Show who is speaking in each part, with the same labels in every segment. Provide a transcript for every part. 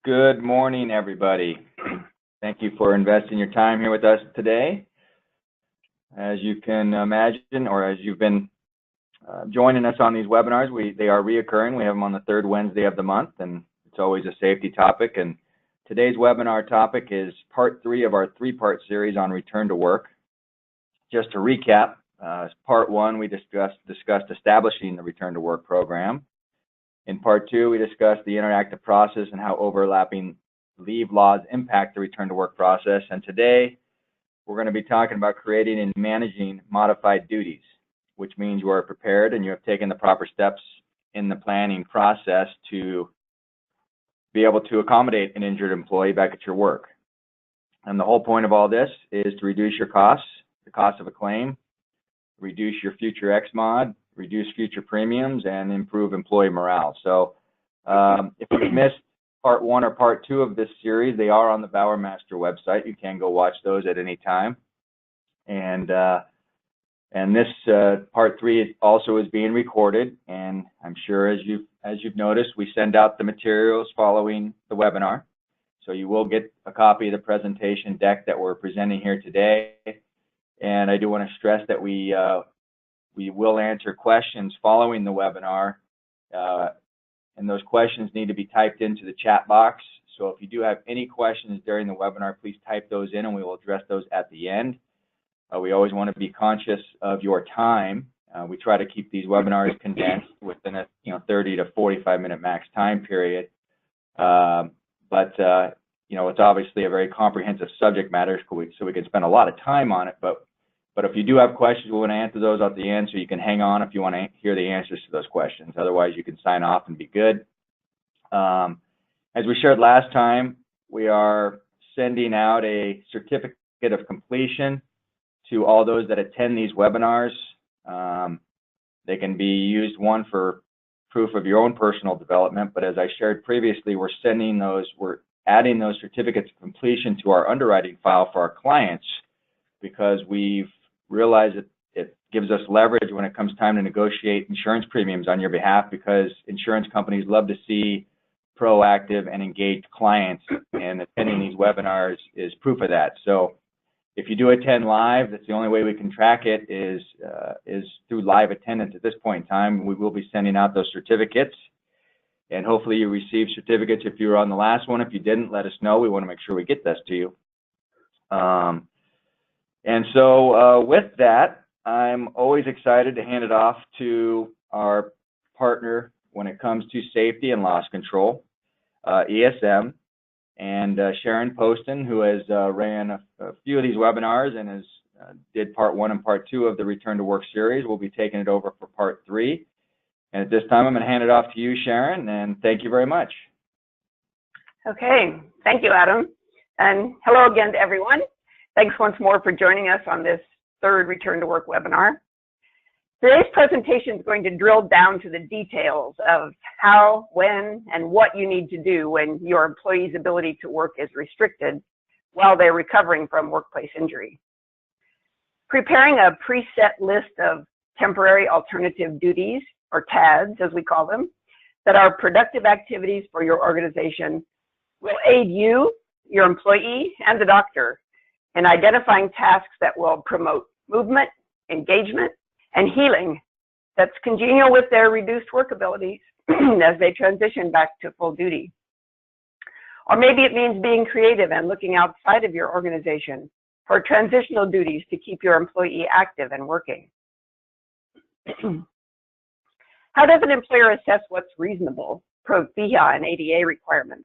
Speaker 1: Good morning, everybody. Thank you for investing your time here with us today. As you can imagine, or as you've been joining us on these webinars, they are reoccurring. We have them on the third Wednesday of the month, and it's always a safety topic. And today's webinar topic is part 3 of our 3-part series on return to work. Just to recap, part 1, we discussed establishing the return to work program. In part 2, we discussed the interactive process and how overlapping leave laws impact the return to work process. And today, we're going to be talking about creating and managing modified duties, which means you are prepared and you have taken the proper steps in the planning process to be able to accommodate an injured employee back at your work. And the whole point of all this is to reduce your costs, the cost of a claim, reduce your future XMOD, reduce future premiums, and improve employee morale. So if you've missed part 1 or part 2 of this series, they are on the Bowermaster website. You can go watch those at any time. And this part 3 also is being recorded, and I'm sure as you've noticed, we send out the materials following the webinar. So you will get a copy of the presentation deck that we're presenting here today. And I do want to stress that we will answer questions following the webinar, and those questions need to be typed into the chat box. So if you do have any questions during the webinar, please type those in and we will address those at the end. We always want to be conscious of your time. We try to keep these webinars condensed within a 30 to 45 minute max time period. But it's obviously a very comprehensive subject matter, so we can spend a lot of time on it. But if you do have questions, we want to answer those at the end, so you can hang on if you want to hear the answers to those questions. Otherwise, you can sign off and be good. As we shared last time, we are sending out a certificate of completion to all those that attend these webinars. They can be used, one, for proof of your own personal development, but as I shared previously, we're adding those certificates of completion to our underwriting file for our clients, because we've realized that it gives us leverage when it comes time to negotiate insurance premiums on your behalf, because insurance companies love to see proactive and engaged clients, and attending these webinars is proof of that. So if you do attend live, that's the only way we can track it is through live attendance at this point in time. We will be sending out those certificates, and hopefully you receive certificates if you were on the last one. If you didn't, let us know. We want to make sure we get this to you. And so with that, I'm always excited to hand it off to our partner when it comes to safety and loss control, ESM, and Sharon Poston, who has ran a few of these webinars and did part 1 and part 2 of the Return to Work series. We'll be taking it over for part 3. And at this time, I'm going to hand it off to you, Sharon, and thank you very much.
Speaker 2: Okay, thank you, Adam. And hello again to everyone. Thanks once more for joining us on this 3rd Return to Work webinar. Today's presentation is going to drill down to the details of how, when, and what you need to do when your employee's ability to work is restricted while they're recovering from workplace injury. Preparing a preset list of temporary alternative duties, or TADs as we call them, that are productive activities for your organization will aid you, your employee, and the doctor in identifying tasks that will promote movement, engagement, and healing that's congenial with their reduced work abilities as they transition back to full duty. Or maybe it means being creative and looking outside of your organization for transitional duties to keep your employee active and working. How does an employer assess what's reasonable, pro FEHA and ADA requirements?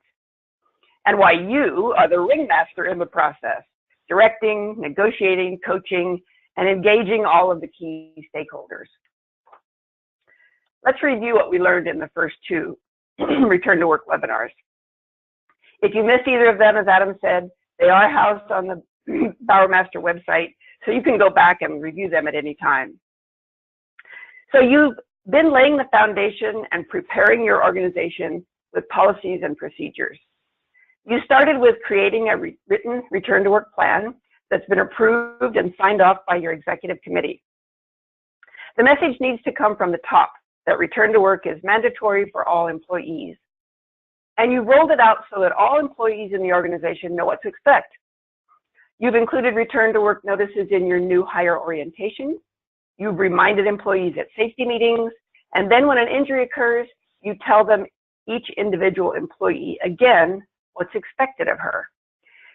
Speaker 2: And why you are the ringmaster in the process, directing, negotiating, coaching, and engaging all of the key stakeholders. Let's review what we learned in the first 2 Return to Work webinars. If you missed either of them, as Adam said, they are housed on the Bowermaster website, so you can go back and review them at any time. So you've been laying the foundation and preparing your organization with policies and procedures. You started with creating a written return to work plan that's been approved and signed off by your executive committee. The message needs to come from the top that return to work is mandatory for all employees. and you rolled it out so that all employees in the organization know what to expect. You've included return to work notices in your new hire orientation. You've reminded employees at safety meetings, and then when an injury occurs, you tell them, each individual employee, again, what's expected of her.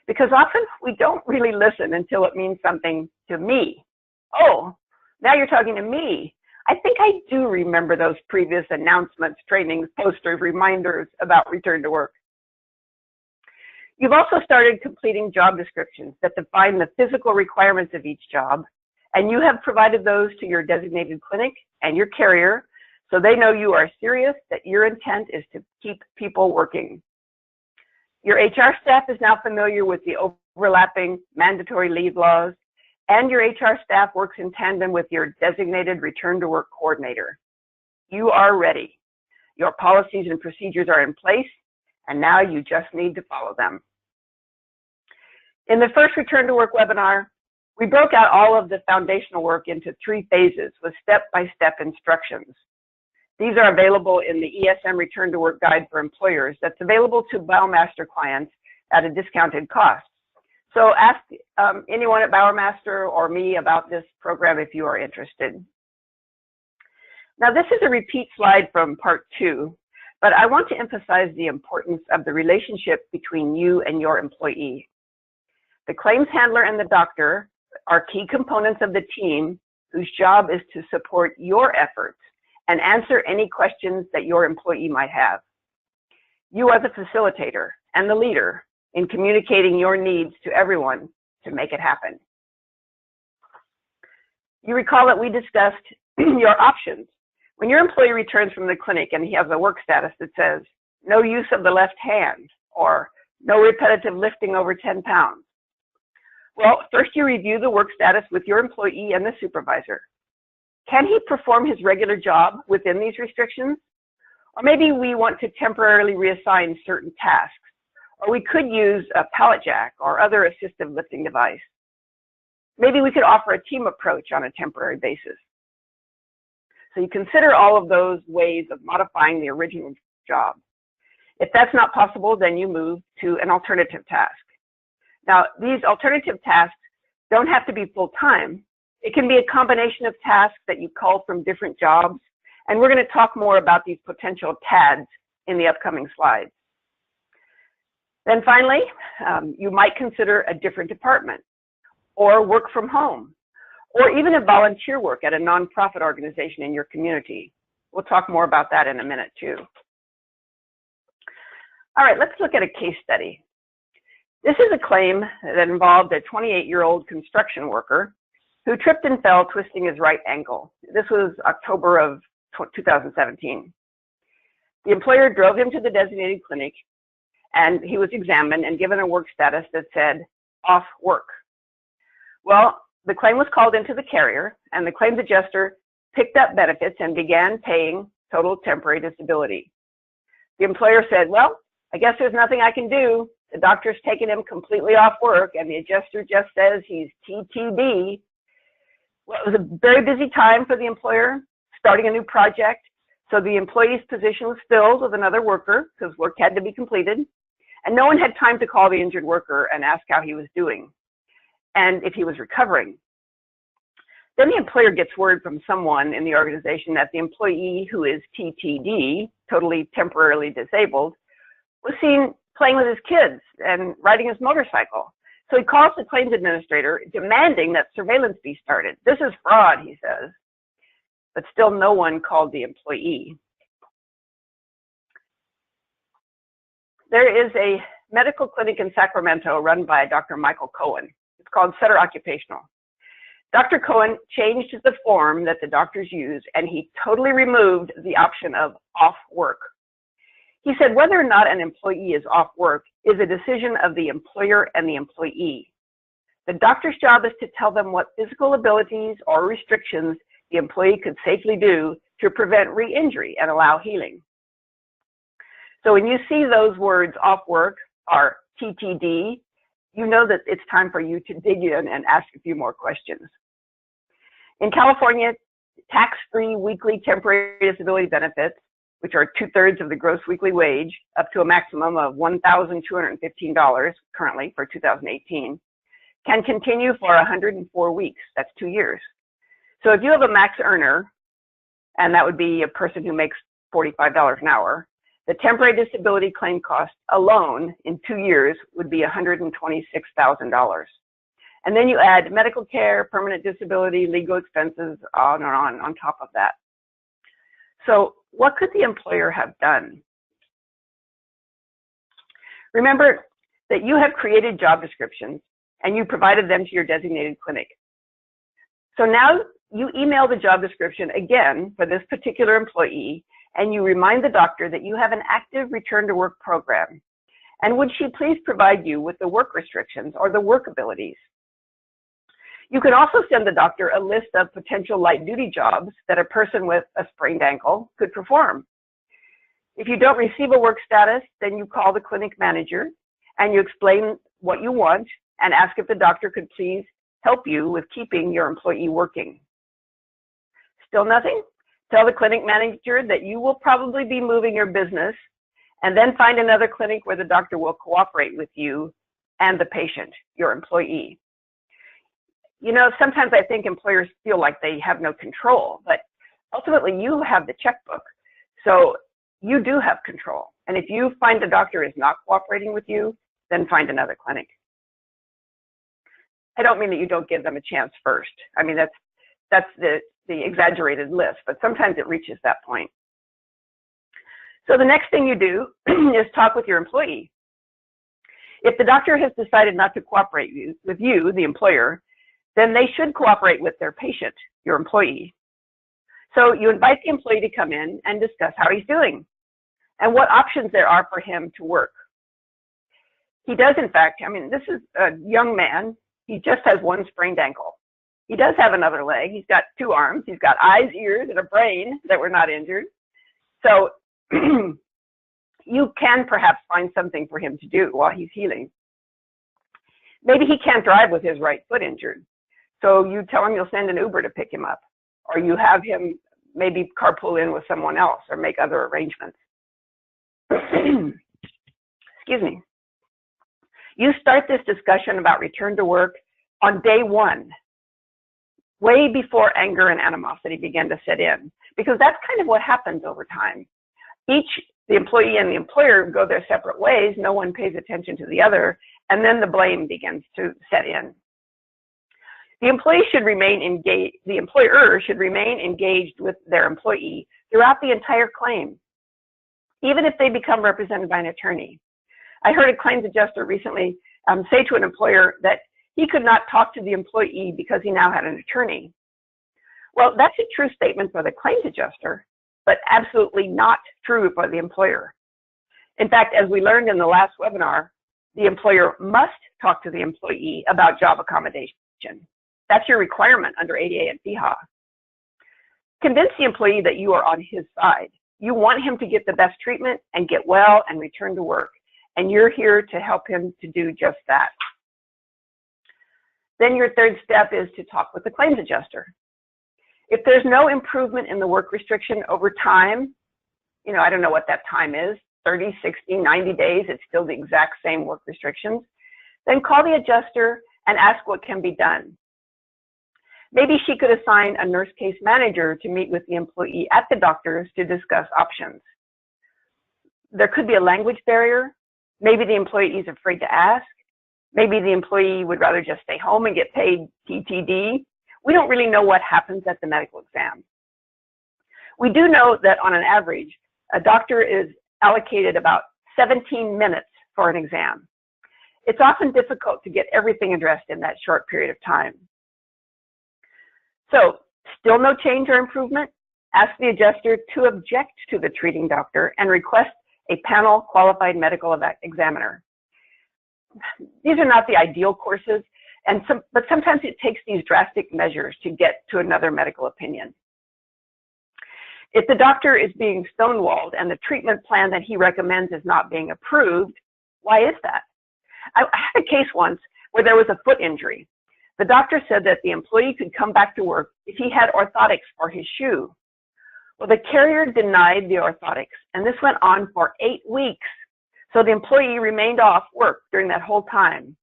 Speaker 2: Because often we don't really listen until it means something to me. Oh, now you're talking to me. I think I do remember those previous announcements, trainings, posters, reminders about return to work. You've also started completing job descriptions that define the physical requirements of each job, and you have provided those to your designated clinic and your carrier so they know you are serious, that your intent is to keep people working. Your HR staff is now familiar with the overlapping mandatory leave laws, and your HR staff works in tandem with your designated return to work coordinator. You are ready. Your policies and procedures are in place, and now you just need to follow them. In the first return to work webinar, we broke out all of the foundational work into 3 phases with step-by-step instructions. These are available in the ESM Return to Work Guide for Employers that's available to Bowermaster clients at a discounted cost. So ask anyone at Bowermaster or me about this program if you are interested. Now this is a repeat slide from part 2, but I want to emphasize the importance of the relationship between you and your employee. The claims handler and the doctor are key components of the team whose job is to support your efforts and answer any questions that your employee might have. You are the facilitator and the leader in communicating your needs to everyone to make it happen. You recall that we discussed your options. When your employee returns from the clinic and he has a work status that says, no use of the left hand, or no repetitive lifting over 10 pounds. Well, first you review the work status with your employee and the supervisor. Can he perform his regular job within these restrictions? Or maybe we want to temporarily reassign certain tasks, or we could use a pallet jack or other assistive lifting device. Maybe we could offer a team approach on a temporary basis. So you consider all of those ways of modifying the original job. If that's not possible, then you move to an alternative task. Now, these alternative tasks don't have to be full-time. It can be a combination of tasks that you call from different jobs, and we're going to talk more about these potential TADs in the upcoming slides. Then finally, you might consider a different department, or work from home, or even a volunteer work at a nonprofit organization in your community. We'll talk more about that in a minute too. All right, let's look at a case study. This is a claim that involved a 28-year-old construction worker who tripped and fell, twisting his right ankle. This was October of 2017. The employer drove him to the designated clinic, and he was examined and given a work status that said off work. Well, the claim was called into the carrier, and the claims adjuster picked up benefits and began paying total temporary disability. The employer said, well, I guess there's nothing I can do. The doctor's taken him completely off work, and the adjuster just says he's TTD. Well, it was a very busy time for the employer, starting a new project. So the employee's position was filled with another worker because work had to be completed. And no one had time to call the injured worker and ask how he was doing and if he was recovering. Then the employer gets word from someone in the organization that the employee who is TTD, totally temporarily disabled, was seen playing with his kids and riding his motorcycle. So he calls the claims administrator demanding that surveillance be started. This is fraud, he says. But still no one called the employee. There is a medical clinic in Sacramento run by Dr. Michael Cohen. It's called Sutter Occupational. Dr. Cohen changed the form that the doctors use, and he totally removed the option of off work. He said whether or not an employee is off work is a decision of the employer and the employee. The doctor's job is to tell them what physical abilities or restrictions the employee could safely do to prevent re-injury and allow healing. So when you see those words off work or TTD, you know that it's time for you to dig in and ask a few more questions. In California, tax-free weekly temporary disability benefits which are 2/3 of the gross weekly wage, up to a maximum of $1,215 currently for 2018, can continue for 104 weeks. That's 2 years. So if you have a max earner, and that would be a person who makes $45 an hour, the temporary disability claim cost alone in 2 years would be $126,000. And then you add medical care, permanent disability, legal expenses, on and on top of that. So what could the employer have done? Remember that you have created job descriptions and you provided them to your designated clinic. So now you email the job description again for this particular employee, and you remind the doctor that you have an active return to work program. And would she please provide you with the work restrictions or the work abilities? You can also send the doctor a list of potential light duty jobs that a person with a sprained ankle could perform. If you don't receive a work status, then you call the clinic manager and you explain what you want and ask if the doctor could please help you with keeping your employee working. Still nothing? Tell the clinic manager that you will probably be moving your business, and then find another clinic where the doctor will cooperate with you and the patient, your employee. You know, sometimes I think employers feel like they have no control, but ultimately you have the checkbook, so you do have control. And if you find the doctor is not cooperating with you, then find another clinic. I don't mean that you don't give them a chance first. I mean, that's the exaggerated list, but sometimes it reaches that point. So the next thing you do is talk with your employee. If the doctor has decided not to cooperate with you, the employer, then they should cooperate with their patient, your employee. So you invite the employee to come in and discuss how he's doing and what options there are for him to work. He does, in fact, I mean, this is a young man. He just has one sprained ankle. He does have another leg. He's got 2 arms. He's got eyes, ears, and a brain that were not injured. So you can perhaps find something for him to do while he's healing. Maybe he can't drive with his right foot injured. So you tell him you'll send an Uber to pick him up, or you have him maybe carpool in with someone else or make other arrangements. Excuse me. You start this discussion about return to work on day 1, way before anger and animosity begin to set in, because that's kind of what happens over time. The employee and the employer go their separate ways, no one pays attention to the other, and then the blame begins to set in. The employer should remain engaged with their employee throughout the entire claim, even if they become represented by an attorney. I heard a claims adjuster recently say to an employer that he could not talk to the employee because he now had an attorney. Well, that's a true statement for the claims adjuster, but absolutely not true for the employer. In fact, as we learned in the last webinar, the employer must talk to the employee about job accommodation. That's your requirement under ADA and FEHA. Convince the employee that you are on his side. You want him to get the best treatment and get well and return to work. And you're here to help him to do just that. Then your third step is to talk with the claims adjuster. If there's no improvement in the work restriction over time, you know, I don't know what that time is, 30, 60, 90 days, it's still the exact same work restrictions, then call the adjuster and ask what can be done. Maybe she could assign a nurse case manager to meet with the employee at the doctor's to discuss options. There could be a language barrier. Maybe the employee is afraid to ask. Maybe the employee would rather just stay home and get paid TTD. We don't really know what happens at the medical exam. We do know that on an average, a doctor is allocated about 17 minutes for an exam. It's often difficult to get everything addressed in that short period of time. So, still no change or improvement? Ask the adjuster to object to the treating doctor and request a panel qualified medical examiner. These are not the ideal courses, but sometimes it takes these drastic measures to get to another medical opinion. If the doctor is being stonewalled and the treatment plan that he recommends is not being approved, why is that? I had a case once where there was a foot injury. The doctor said that the employee could come back to work if he had orthotics for his shoe. Well, the carrier denied the orthotics, and this went on for 8 weeks. So the employee remained off work during that whole time.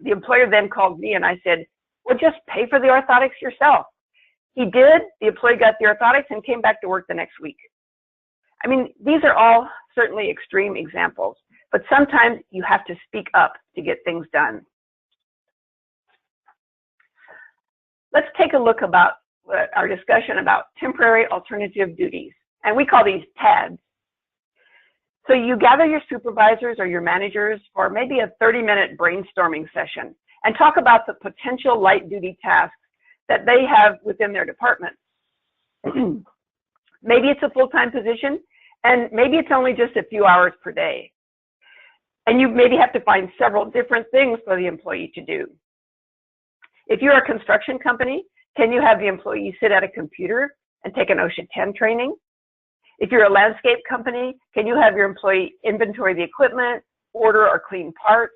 Speaker 2: The employer then called me and I said, well, just pay for the orthotics yourself. He did. The employee got the orthotics and came back to work the next week. I mean, these are all certainly extreme examples, but sometimes you have to speak up to get things done. Let's take a look about our discussion about temporary alternative duties, and we call these TADs. So you gather your supervisors or your managers for maybe a 30-minute brainstorming session and talk about the potential light duty tasks that they have within their department. Maybe it's a full-time position, and maybe it's only just a few hours per day. And you maybe have to find several different things for the employee to do. If you're a construction company, can you have the employee sit at a computer and take an OSHA 10 training? If you're a landscape company, can you have your employee inventory the equipment, order or clean parts?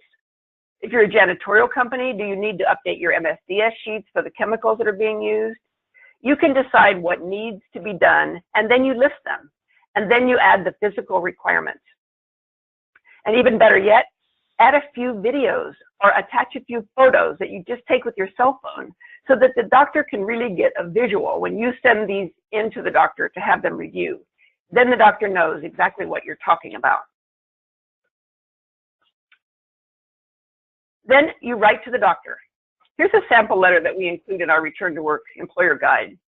Speaker 2: If you're a janitorial company, do you need to update your MSDS sheets for the chemicals that are being used? You can decide what needs to be done, and then you list them, and then you add the physical requirements. And even better yet, add a few videos or attach a few photos that you just take with your cell phone so that the doctor can really get a visual when you send these into the doctor to have them review. Then the doctor knows exactly what you're talking about. Then you write to the doctor. Here's a sample letter that we include in our Return to Work Employer Guide.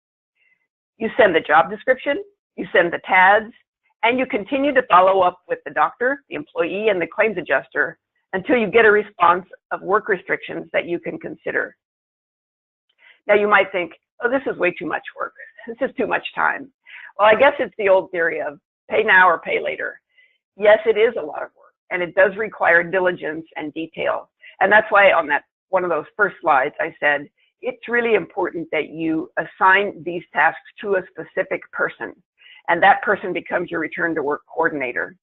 Speaker 2: You send the job description, you send the TADs, and you continue to follow up with the doctor, the employee, and the claims adjuster until you get a response of work restrictions that you can consider. Now you might think, oh, this is way too much work. This is too much time. Well, I guess it's the old theory of pay now or pay later. Yes, it is a lot of work, and it does require diligence and detail. And that's why on that one of those first slides, I said, it's really important that you assign these tasks to a specific person, and that person becomes your return to work coordinator.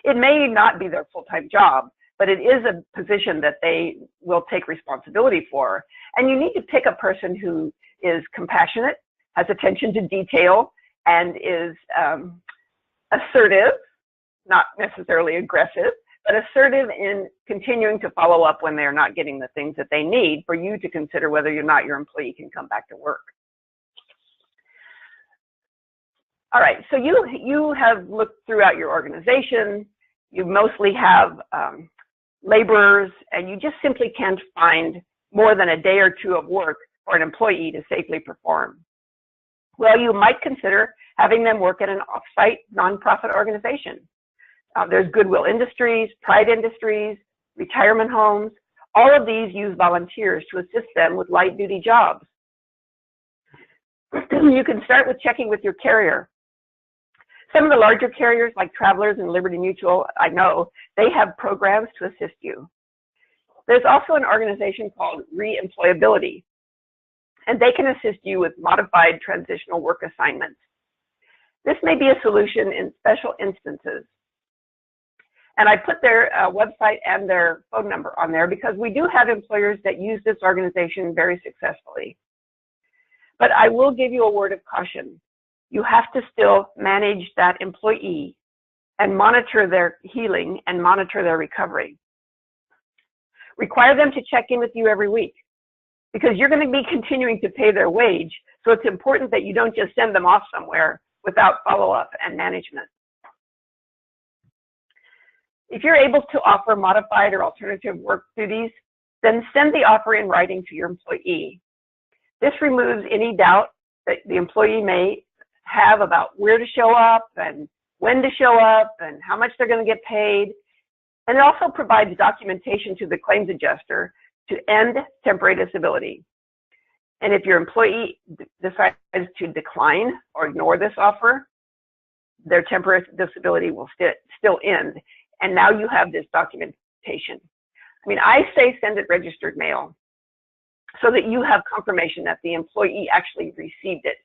Speaker 2: It may not be their full-time job, but it is a position that they will take responsibility for. And you need to pick a person who is compassionate, has attention to detail, and is assertive, not necessarily aggressive, but assertive in continuing to follow up when they're not getting the things that they need for you to consider whether or not your employee can come back to work. All right, so you have looked throughout your organization. You mostly have laborers, and you just simply can't find more than a day or two of work for an employee to safely perform. Well, you might consider having them work at an off-site nonprofit organization. There's Goodwill Industries, Pride Industries, retirement homes. All of these use volunteers to assist them with light-duty jobs. You can start with checking with your carrier. Some of the larger carriers like Travelers and Liberty Mutual, I know, they have programs to assist you. There's also an organization called Reemployability, and they can assist you with modified transitional work assignments. This may be a solution in special instances. And I put their website and their phone number on there because we do have employers that use this organization very successfully. But I will give you a word of caution. You have to still manage that employee and monitor their healing and monitor their recovery. Require them to check in with you every week because you're going to be continuing to pay their wage. So it's important that you don't just send them off somewhere without follow-up and management. If you're able to offer modified or alternative work duties, then send the offer in writing to your employee. This removes any doubt that the employee may have about where to show up and when to show up and how much they're going to get paid. And it also provides documentation to the claims adjuster to end temporary disability. And if your employee decides to decline or ignore this offer, their temporary disability will still end. And now you have this documentation. I mean, I say send it registered mail so that you have confirmation that the employee actually received it.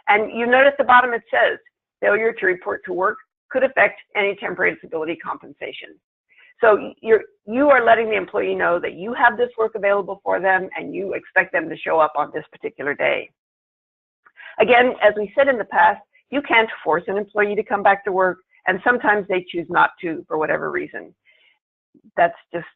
Speaker 2: And you note at the bottom it says, failure to report to work could affect any temporary disability compensation. So you are letting the employee know that you have this work available for them and you expect them to show up on this particular day. Again, as we said in the past, you can't force an employee to come back to work, and sometimes they choose not to for whatever reason. That's just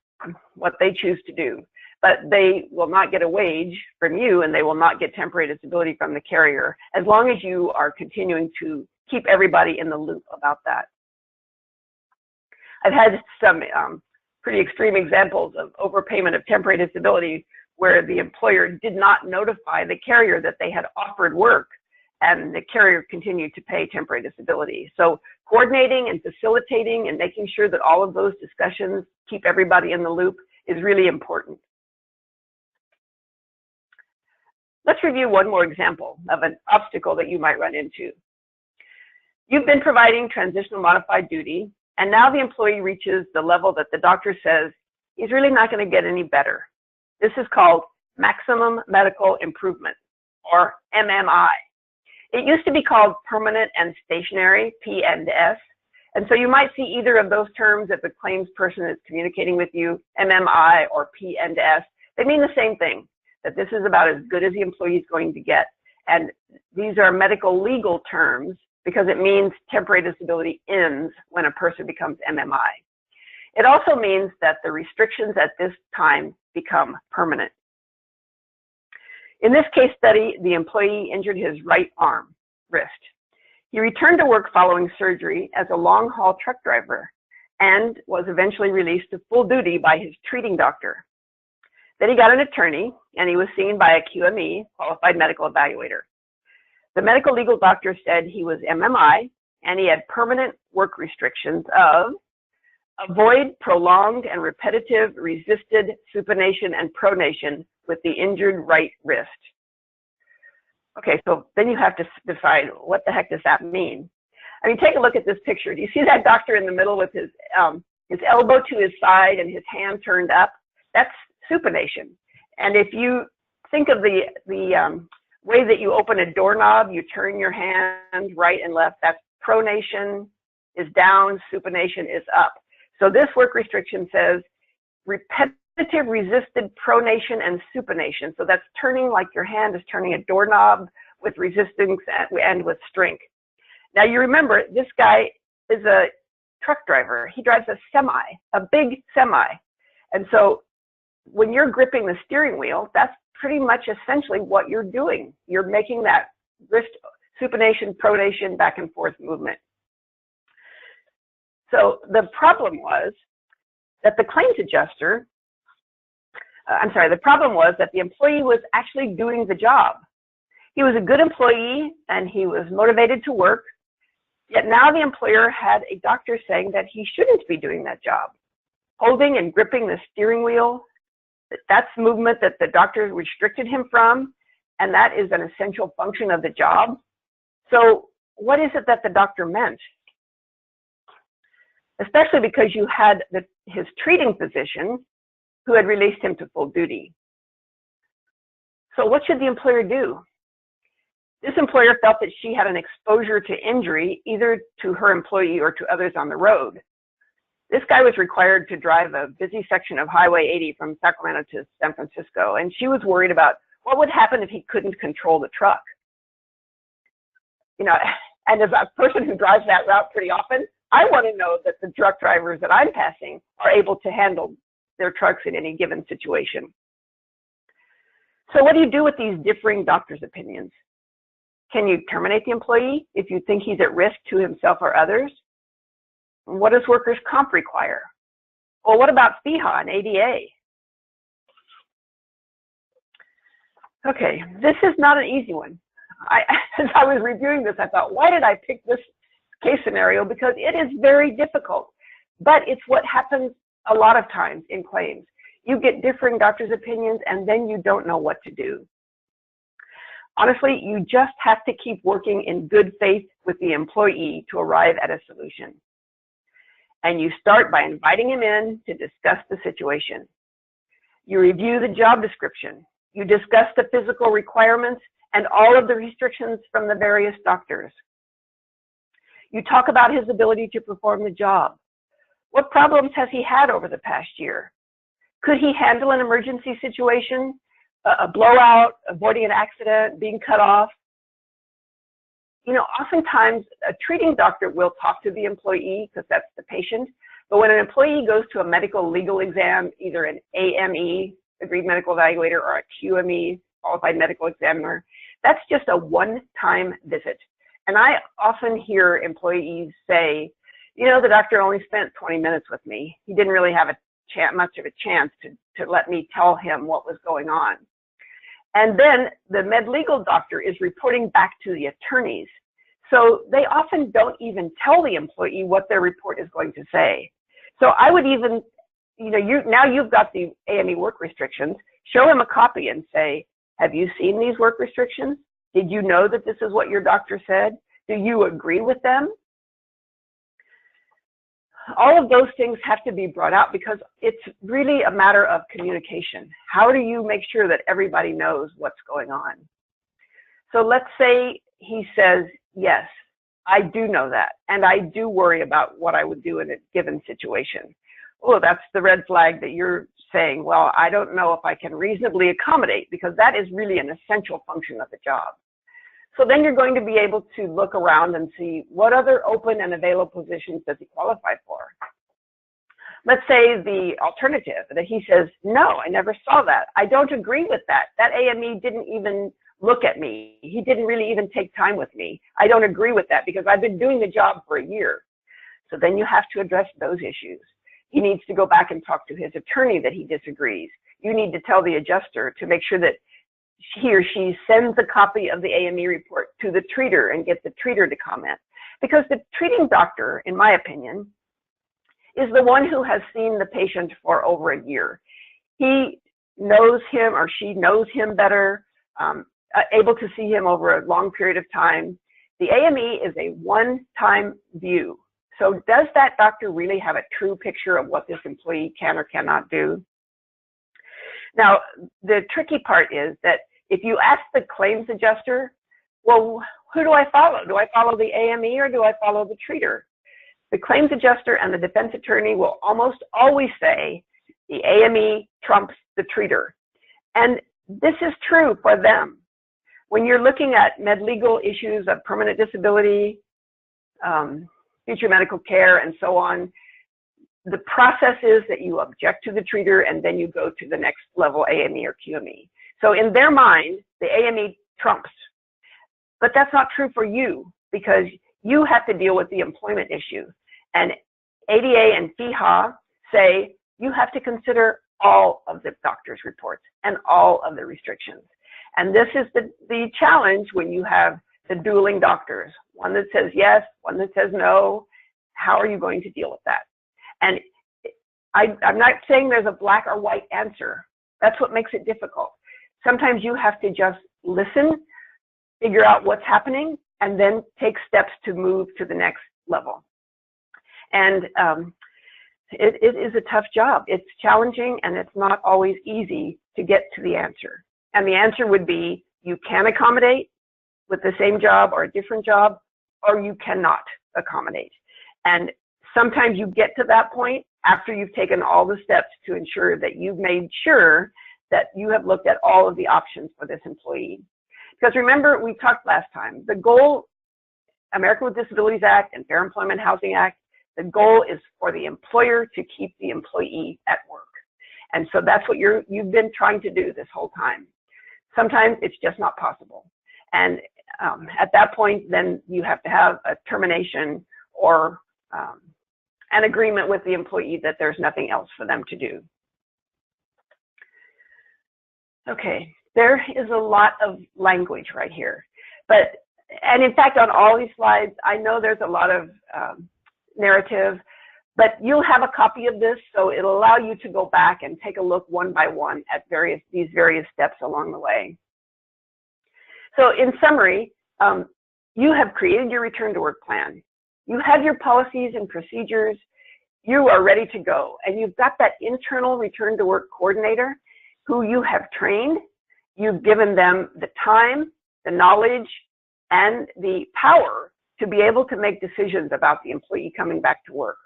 Speaker 2: what they choose to do. But they will not get a wage from you, and they will not get temporary disability from the carrier, as long as you are continuing to keep everybody in the loop about that. I've had some pretty extreme examples of overpayment of temporary disability where the employer did not notify the carrier that they had offered work, and the carrier continued to pay temporary disability. So coordinating and facilitating and making sure that all of those discussions keep everybody in the loop is really important. Let's review one more example of an obstacle that you might run into. You've been providing transitional modified duty, and now the employee reaches the level that the doctor says he's really not going to get any better. This is called maximum medical improvement, or MMI. It used to be called permanent and stationary, P&S, and so you might see either of those terms if the claims person is communicating with you, MMI or P&S. They mean the same thing, that this is about as good as the employee is going to get. And these are medical legal terms because it means temporary disability ends when a person becomes MMI. It also means that the restrictions at this time become permanent. In this case study, the employee injured his right arm, wrist. He returned to work following surgery as a long-haul truck driver and was eventually released to full duty by his treating doctor. Then he got an attorney, and he was seen by a QME, qualified medical evaluator. The medical legal doctor said he was MMI, and he had permanent work restrictions of avoid prolonged and repetitive resisted supination and pronation with the injured right wrist. Okay, so then you have to decide, what the heck does that mean? I mean, take a look at this picture. Do you see that doctor in the middle with his elbow to his side and his hand turned up? That's supination. And if you think of the way that you open a doorknob, you turn your hand right and left, that's pronation is down, supination is up. So this work restriction says repetitive resisted pronation and supination. So that's turning like your hand is turning a doorknob with resistance and with strength. Now you remember, this guy is a truck driver. He drives a semi, a big semi. And so when you're gripping the steering wheel, that's pretty much essentially what you're doing. You're making that wrist supination, pronation, back and forth movement. So the problem was that the claims adjuster, the problem was that the employee was actually doing the job. He was a good employee and he was motivated to work, yet now the employer had a doctor saying that he shouldn't be doing that job. Holding and gripping the steering wheel, that's movement that the doctor restricted him from, and that is an essential function of the job. So what is it that the doctor meant? Especially because you had his treating physician who had released him to full duty. So what should the employer do? This employer felt that she had an exposure to injury, either to her employee or to others on the road. This guy was required to drive a busy section of Highway 80 from Sacramento to San Francisco, and she was worried about what would happen if he couldn't control the truck. You know, and as a person who drives that route pretty often, I want to know that the truck drivers that I'm passing are able to handle their trucks in any given situation. So what do you do with these differing doctors' opinions? Can you terminate the employee if you think he's at risk to himself or others? What does workers' comp require? Well, what about FEHA and ADA? Okay, this is not an easy one. As I was reviewing this, I thought, why did I pick this case scenario? Because it is very difficult, but it's what happens a lot of times in claims. You get differing doctors' opinions and then you don't know what to do. Honestly, you just have to keep working in good faith with the employee to arrive at a solution. And you start by inviting him in to discuss the situation. You review the job description. You discuss the physical requirements and all of the restrictions from the various doctors. You talk about his ability to perform the job. What problems has he had over the past year? Could he handle an emergency situation, a blowout, avoiding an accident, being cut off? oftentimes a treating doctor will talk to the employee because that's the patient. But when an employee goes to a medical legal exam, either an AME, Agreed Medical Evaluator, or a QME, Qualified Medical Examiner, that's just a one-time visit. And I often hear employees say, the doctor only spent 20 minutes with me. He didn't really have much of a chance to let me tell him what was going on. And then the med-legal doctor is reporting back to the attorneys. So they often don't even tell the employee what their report is going to say. So I would even, now you've got the AME work restrictions, show him a copy and say, have you seen these work restrictions? Did you know that this is what your doctor said? Do you agree with them? All of those things have to be brought out because it's really a matter of communication. How do you make sure that everybody knows what's going on? So let's say he says, yes, I do know that, and I do worry about what I would do in a given situation. Oh, that's the red flag that you're saying, well, I don't know if I can reasonably accommodate, because that is really an essential function of the job. So then you're going to be able to look around and see what other open and available positions does he qualify for. Let's say the alternative, that he says, no, I never saw that. I don't agree with that. That AME didn't even look at me. He didn't really even take time with me. I don't agree with that because I've been doing the job for a year. So then you have to address those issues. He needs to go back and talk to his attorney that he disagrees. You need to tell the adjuster to make sure that he or she sends a copy of the AME report to the treater and get the treater to comment. Because the treating doctor, in my opinion, is the one who has seen the patient for over a year. He knows him or she knows him better, able to see him over a long period of time. The AME is a one-time view. So does that doctor really have a true picture of what this employee can or cannot do? Now, the tricky part is that if you ask the claims adjuster, well, who do I follow? Do I follow the AME or do I follow the treater? The claims adjuster and the defense attorney will almost always say the AME trumps the treater. And this is true for them. When you're looking at med-legal issues of permanent disability, future medical care, and so on, the process is that you object to the treater and then you go to the next level, AME or QME. So in their mind, the AME trumps. But that's not true for you because you have to deal with the employment issue. And ADA and FEHA say you have to consider all of the doctor's reports and all of the restrictions. And this is the challenge when you have the dueling doctors, one that says yes, one that says no. How are you going to deal with that? And I'm not saying there's a black or white answer. That's what makes it difficult. Sometimes you have to just listen, figure out what's happening, and then take steps to move to the next level. And it is a tough job. It's challenging, and it's not always easy to get to the answer. And the answer would be you can accommodate with the same job or a different job, or you cannot accommodate. And sometimes you get to that point after you've taken all the steps to ensure that you've made sure that you have looked at all of the options for this employee. Because remember, we talked last time, the goal, American with Disabilities Act and Fair Employment Housing Act, the goal is for the employer to keep the employee at work. And so that's what you've been trying to do this whole time. Sometimes it's just not possible. And at that point, then you have to have a termination or an agreement with the employee that there's nothing else for them to do. Okay, there is a lot of language right here. And in fact, on all these slides, I know there's a lot of narrative, but you'll have a copy of this, so it'll allow you to go back and take a look one by one at these various steps along the way. So in summary, you have created your return to work plan. You have your policies and procedures. You are ready to go. And you've got that internal return to work coordinator who you have trained. You've given them the time, the knowledge, and the power to be able to make decisions about the employee coming back to work.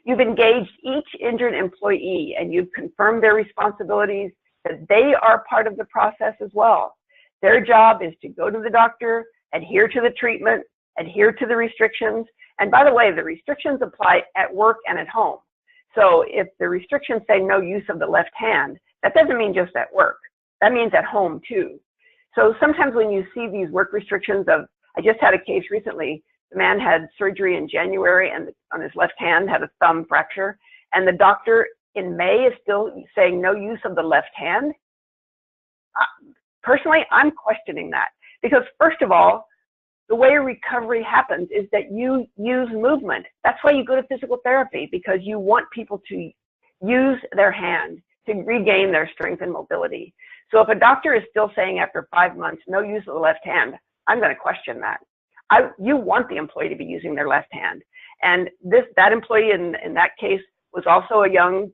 Speaker 2: You've engaged each injured employee and you've confirmed their responsibilities, that they are part of the process as well. Their job is to go to the doctor, adhere to the treatment, adhere to the restrictions. And by the way, the restrictions apply at work and at home. So if the restrictions say no use of the left hand, that doesn't mean just at work. That means at home too. So sometimes when you see these work restrictions I just had a case recently, the man had surgery in January and on his left hand had a thumb fracture, and the doctor in May is still saying no use of the left hand. Personally, I'm questioning that, because first of all, the way recovery happens is that you use movement. That's why you go to physical therapy, because you want people to use their hand to regain their strength and mobility. So if a doctor is still saying after 5 months, no use of the left hand, I'm going to question that. You want the employee to be using their left hand. And that employee in that case was also a young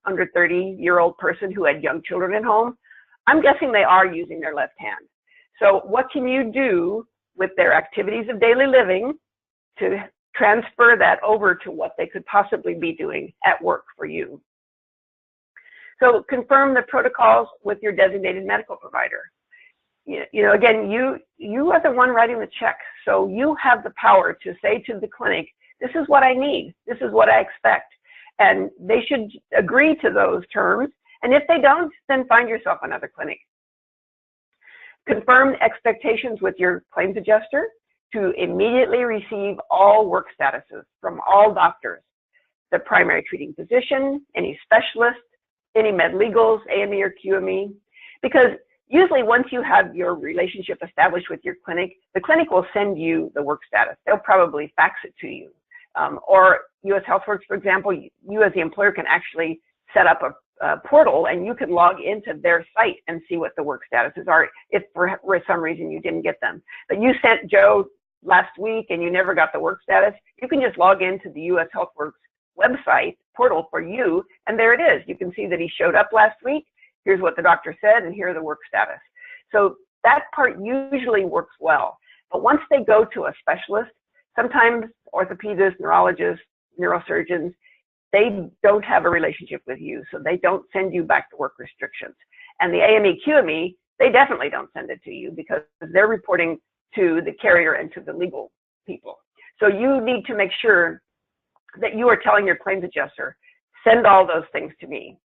Speaker 2: under 30-year-old person who had young children at home. I'm guessing they are using their left hand. So what can you do with their activities of daily living to transfer that over to what they could possibly be doing at work for you? So confirm the protocols with your designated medical provider. Again, you are the one writing the check, so you have the power to say to the clinic, this is what I need, this is what I expect, and they should agree to those terms, and if they don't, then find yourself another clinic. Confirm expectations with your claims adjuster to immediately receive all work statuses from all doctors, the primary treating physician, any specialist, any med legals, AME or QME, because usually once you have your relationship established with your clinic, the clinic will send you the work status. They'll probably fax it to you. Or US HealthWorks, for example, you as the employer can actually set up a portal and you can log into their site and see what the work statuses are if for some reason you didn't get them. But you sent Joe last week and you never got the work status, you can just log into the US HealthWorks website portal for you, and there it is. You can see that he showed up last week. Here's what the doctor said, and here are the work status. So that part usually works well. But once they go to a specialist, sometimes orthopedists, neurologists, neurosurgeons, they don't have a relationship with you, so they don't send you back to work restrictions. And the AME, QME, they definitely don't send it to you because they're reporting to the carrier and to the legal people. So you need to make sure that you are telling your claims adjuster, send all those things to me.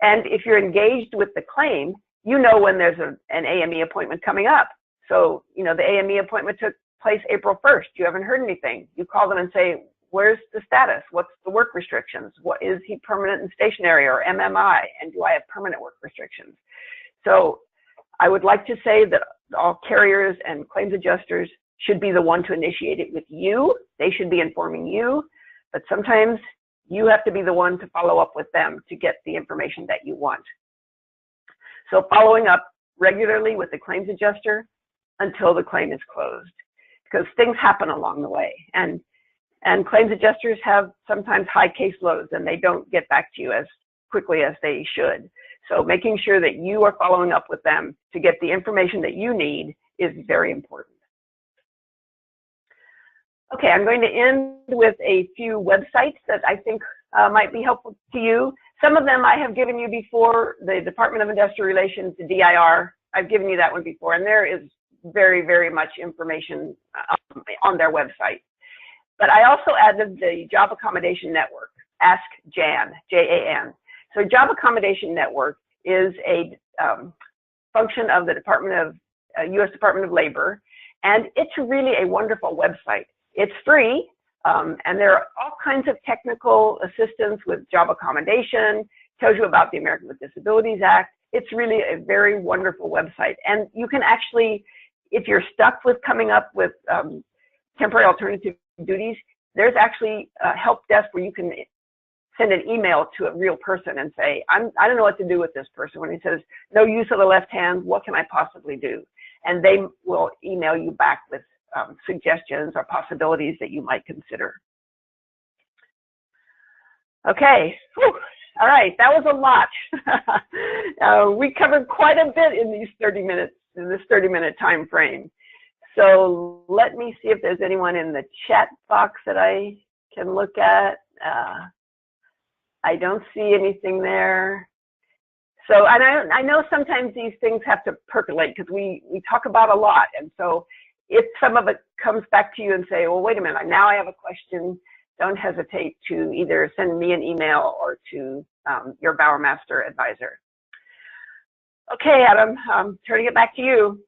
Speaker 2: And if you're engaged with the claim, you know when there's an AME appointment coming up. So, the AME appointment took place April 1st. You haven't heard anything. You call them and say, where's the status? What's the work restrictions? What is he permanent and stationary or MMI? And do I have permanent work restrictions? So I would like to say that all carriers and claims adjusters should be the one to initiate it with you. They should be informing you, but sometimes you have to be the one to follow up with them to get the information that you want. So following up regularly with the claims adjuster until the claim is closed, because things happen along the way. And claims adjusters have sometimes high caseloads and they don't get back to you as quickly as they should. So making sure that you are following up with them to get the information that you need is very important. Okay, I'm going to end with a few websites that I think might be helpful to you. Some of them I have given you before, the Department of Industrial Relations, the DIR, I've given you that one before, and there is very, very much information on their website. But I also added the Job Accommodation Network, Ask Jan, J-A-N. So Job Accommodation Network is a function of the U.S. Department of Labor, and it's really a wonderful website. It's free, and there are all kinds of technical assistance with job accommodation, tells you about the Americans with Disabilities Act. It's really a very wonderful website. And you can actually, if you're stuck with coming up with temporary alternative duties, there's actually a help desk where you can send an email to a real person and say, I don't know what to do with this person. When he says, no use of the left hand, what can I possibly do? And they will email you back with suggestions or possibilities that you might consider. Okay, whew. All right, that was a lot. We covered quite a bit in these 30 minutes, in this 30-minute time frame. So let me see if there's anyone in the chat box that I can look at. I don't see anything there. So, and I know sometimes these things have to percolate because we talk about a lot. And so if some of it comes back to you and say, well, wait a minute, now I have a question, don't hesitate to either send me an email or to your Bowermaster advisor. Okay, Adam, turning it back to you.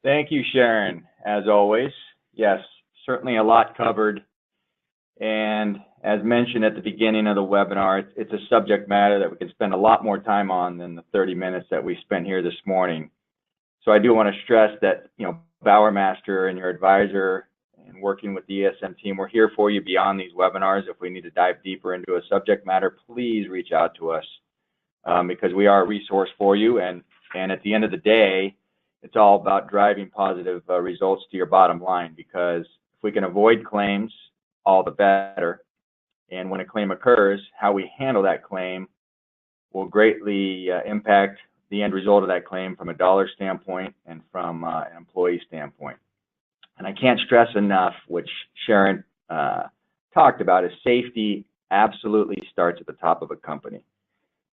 Speaker 1: Thank you, Sharon, as always. Yes, certainly a lot covered. And as mentioned at the beginning of the webinar, it's a subject matter that we can spend a lot more time on than the 30 minutes that we spent here this morning. So I do want to stress that, Bowermaster and your advisor and working with the ESM team, we're here for you beyond these webinars. If we need to dive deeper into a subject matter, please reach out to us because we are a resource for you. And at the end of the day, it's all about driving positive results to your bottom line, because if we can avoid claims, all the better. And when a claim occurs, how we handle that claim will greatly impact the end result of that claim from a dollar standpoint and from an employee standpoint. And I can't stress enough, which Sharon talked about, is safety absolutely starts at the top of a company.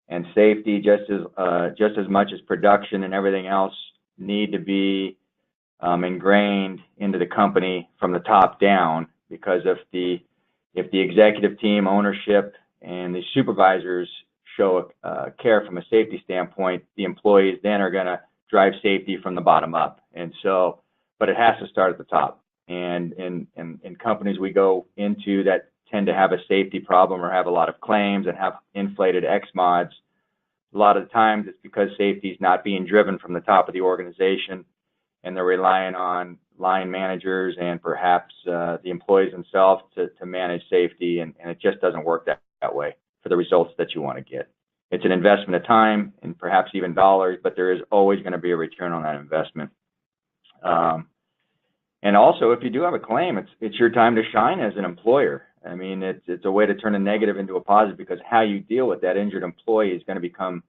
Speaker 1: And safety, just as much as production and everything else, need to be ingrained into the company from the top down, because if the executive team, ownership, and the supervisors show care from a safety standpoint, the employees then are going to drive safety from the bottom up. And so, but it has to start at the top. And in companies we go into that tend to have a safety problem or have a lot of claims and have inflated X-mods, a lot of the times it's because safety is not being driven from the top of the organization, and they're relying on line managers and perhaps the employees themselves to manage safety, and it just doesn't work that way for the results that you want to get. It's an investment of time and perhaps even dollars, but there is always going to be a return on that investment. And also, if you do have a claim, it's your time to shine as an employer. I mean, it's a way to turn a negative into a positive, because how you deal with that injured employee is going to become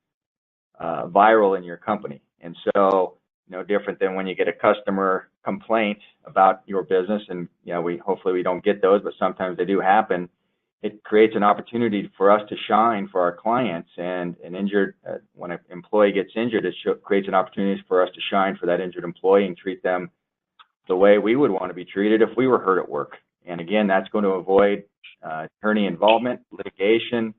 Speaker 1: viral in your company. And so, no different than when you get a customer complaint about your business, and hopefully we don't get those, but sometimes they do happen. It creates an opportunity for us to shine for our clients, and when an employee gets injured, it creates an opportunity for us to shine for that injured employee and treat them the way we would want to be treated if we were hurt at work. And again, that's going to avoid attorney involvement, litigation,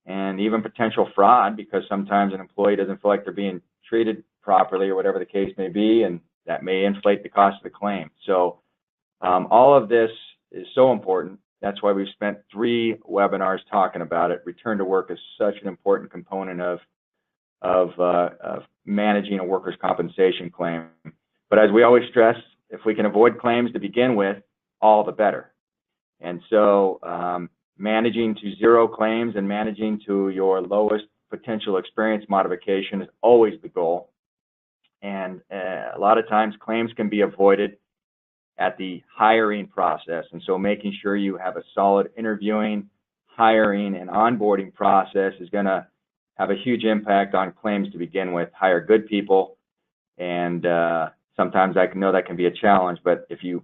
Speaker 1: and even potential fraud, because sometimes an employee doesn't feel like they're being treated properly or whatever the case may be, and that may inflate the cost of the claim. So all of this is so important. That's why we've spent 3 webinars talking about it. Return to work is such an important component of managing a workers' compensation claim. But as we always stress, if we can avoid claims to begin with, all the better. And so managing to 0 claims and managing to your lowest potential experience modification is always the goal. And a lot of times claims can be avoided at the hiring process. And so making sure you have a solid interviewing, hiring, and onboarding process is going to have a huge impact on claims to begin with. Hire good people, and sometimes I know that can be a challenge, but if you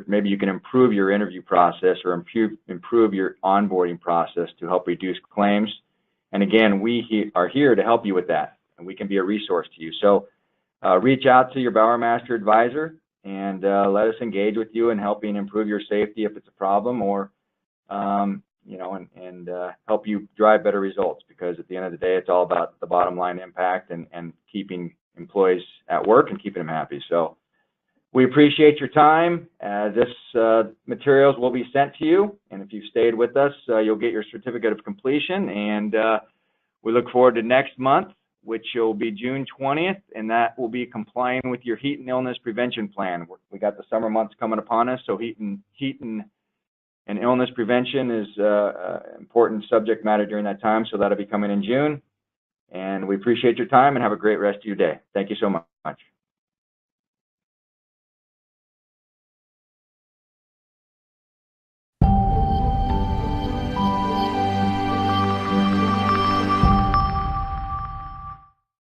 Speaker 1: maybe you can improve your interview process or improve your onboarding process to help reduce claims. And again, we are here to help you with that, and we can be a resource to you. So reach out to your Bowermaster advisor and let us engage with you in helping improve your safety if it's a problem, or help you drive better results, because at the end of the day, it's all about the bottom line impact and keeping employees at work and keeping them happy. So we appreciate your time. This materials will be sent to you, and if you've stayed with us, you'll get your certificate of completion, and we look forward to next month, which will be June 20th, and that will be complying with your heat and illness prevention plan. We got the summer months coming upon us, so heat and illness prevention is an important subject matter during that time, so that'll be coming in June. And we appreciate your time, and have a great rest of your day. Thank you so much.